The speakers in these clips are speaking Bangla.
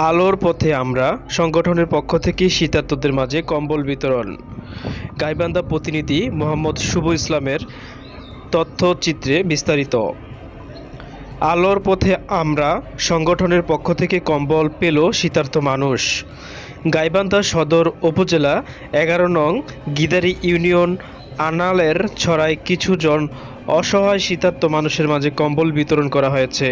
আলোর পথে আমরা সংগঠনের পক্ষ থেকে শীতার্তদের মাঝে কম্বল বিতরণ। গাইবান্ধা প্রতিনিধি মোহাম্মদ শুভ ইসলামের তথ্যচিত্রে বিস্তারিত। আলোর পথে আমরা সংগঠনের পক্ষ থেকে কম্বল পেল শীতার্ত মানুষ। গাইবান্ধা সদর উপজেলা ১১ নং গিদারি ইউনিয়ন আনালের ছড়ায় কিছু জন অসহায় শীতার্ত মানুষের মাঝে কম্বল বিতরণ করা হয়েছে।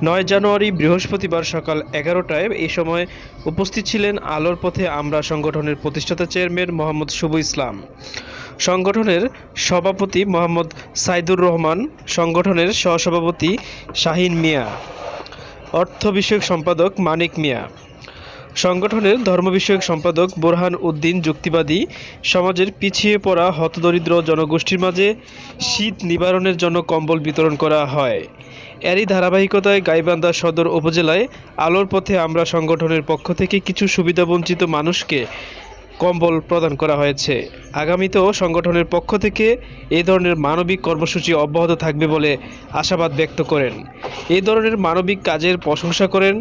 ৯ জানুয়ারি বৃহস্পতিবার সকাল ১১টায় এই সময় উপস্থিত ছিলেন আলোর পথে আমরা সংগঠনের প্রতিষ্ঠাতা চেয়ারম্যান মোহাম্মদ শুভ ইসলাম, সংগঠনের সভাপতি মোহাম্মদ সাইদুর রহমান, সংগঠনের সহসভাপতি শাহিন মিয়া, অর্থ বিষয়ক সম্পাদক মানিক মিয়া, সংগঠনের ধর্ম বিষয়ক সম্পাদক বোরহান উদ্দিন যুক্তিবাদী। সমাজের পিছিয়ে পড়া হতদরিদ্র জনগোষ্ঠীর মাঝে শীত নিবারণের জন্য কম্বল বিতরণ করা হয়। এরই ধারাবাহিকতায় গাইবান্ধা সদর উপজেলায় আলোর পথে আমরা সংগঠনের পক্ষ থেকে কিছু সুবিধাবঞ্চিত মানুষকে কম্বল প্রদান করা হয়েছে। আগামীতেও সংগঠনের পক্ষ থেকে এই ধরনের মানবিক কর্মসূচি অব্যাহত থাকবে বলে আশাবাদ ব্যক্ত করেন। এই ধরনের মানবিক কাজের প্রশংসা করেন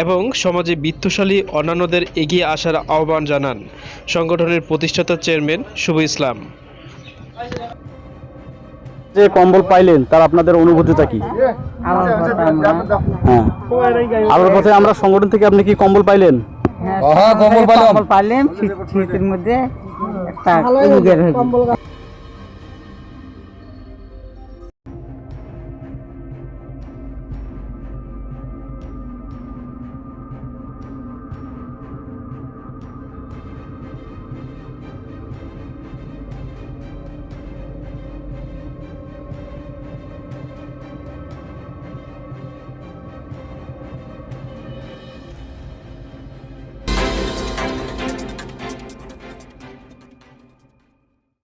এবং সমাজে বিত্তশালী অন্যান্যদের এগিয়ে আসার আহ্বান জানান সংগঠনের প্রতিষ্ঠাতা চেয়ারম্যান শুভ ইসলাম। যে কম্বল পাইলেন তার আপনাদের অনুভূতিটা কি? আলোর পথে আমরা সংগঠন থেকে আপনি কি কম্বল পাইলেন? কম্বল পাইলাম শীতের মধ্যে একটা